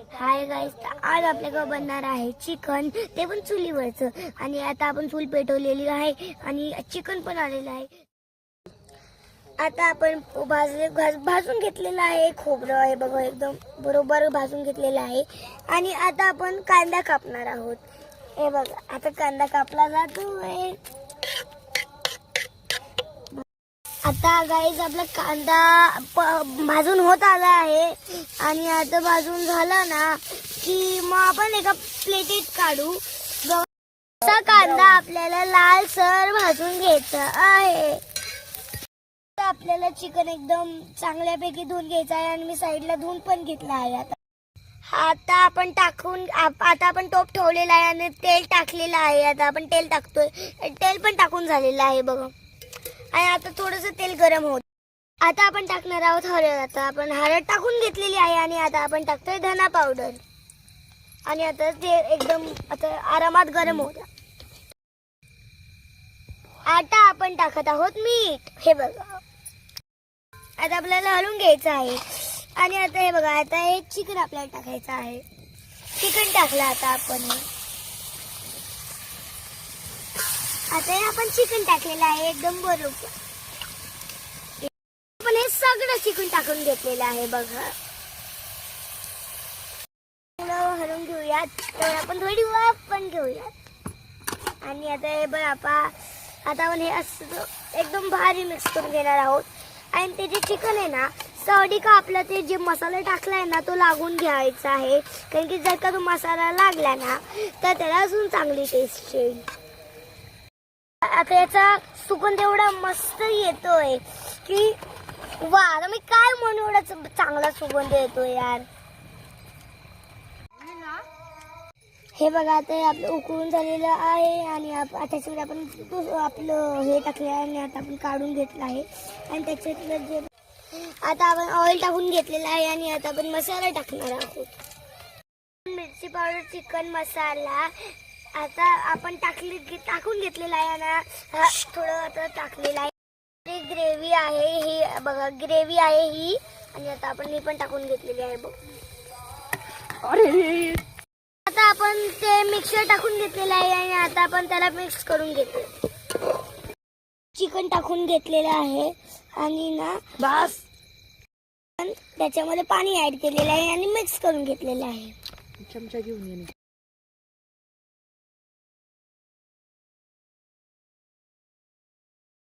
Hi guys, आज आपल्याकडे बनणार आहे चिकन, ते पण चुलीवरचं. आणि आता आपण चूल पेटवलेली आहे आणि चिकन पण आलेलं आहे. आता आपण भाजून घेतलेलं आहे. खोबरं आहे बघा, एकदम बरोबर भाजून घेतलेलं आहे. आणि आता आपण कांदा कापणार आहोत. हे बघा, आता कांदा कापला जातोय. आता गाईज आपला कांदा भाजून होत आला आहे. आणि आता भाजून झाला ना की मग आपण एका प्लेटीत काढू. असा कांदा आपल्याला लालसर भाजून घ्यायचा आहे. आपल्याला चिकन एकदम चांगल्यापैकी धुवून घ्यायचं आहे आणि मी साईडला धुवून पण घेतला आहे. आता आपण टोप ठेवलेला आहे आणि तेल टाकलेलं आहे. आता आपण तेल टाकतोय. तेल पण टाकून झालेलं आहे बघा. आणि आता थोडंसं तेल गरम होत. आता आपण टाकणार आहोत हळद. आता आपण हळद टाकून घेतलेली आहे आणि आता आपण टाकतोय धना पावडर. आणि आता ते एकदम आता आरामात गरम होत. आता आपण टाकत आहोत मीठ. हे बघा, आता आपल्याला हलवून घ्यायचं आहे. आणि आता हे बघा, आता हे चिकन आपल्याला टाकायचं आहे. चिकन टाकलं आता आपण. आता हे आपण चिकन टाकलेलं आहे एकदम बरोबर. आपण हे सगळं चिकन टाकून घेतलेलं आहे बघा. हलवून घेऊयात. तर आपण थोडी वाफ पण घेऊयात. आणि आता हे बघा, आता आपण हे असं एकदम भारी मिक्स करून घेणार आहोत. आणि ते जे चिकन आहे ना, सावडी का आपला ते जे मसाला टाकलाय ना तो लागून घ्यायचा आहे. कारण की जर का तो मसाला लागला ना तर त्याला अजून चांगली टेस्ट येईल. आता याचा सुगंध एवढा मस्त येतोय की वा, आता मी काय म्हणू, एवढा चांगला सुगंध येतोय यार. हे बघा, आता आपलं उकळून झालेलं आहे. आणि त्याच्यामध्ये आपण आपलं हे टाकलं आहे आणि आता आपण काढून घेतलं आहे. आणि त्याच्यातलं जे आता आपण ऑइल टाकून घेतलेलं आहे. आणि आता आपण मसाला टाकणार आहोत. मिरची पावडर, चिकन मसाला आता आपण टाकून घेतलेला आहे ना. थोडं आता टाकलेलं आहे. ग्रेव्ही आहे ही बघा, ग्रेव्ही आहे ही. आणि आता आपण ही पण टाकून घेतलेली आहे बघ. आता आपण ते मिक्सर टाकून घेतलेलं आहे. आणि आता आपण त्याला मिक्स करून घेतो. चिकन टाकून घेतलेलं आहे. आणि ना बस त्याच्यामध्ये पाणी ऍड केलेलं आहे आणि मिक्स करून घेतलेलं आहे. चमचा घेऊन ये.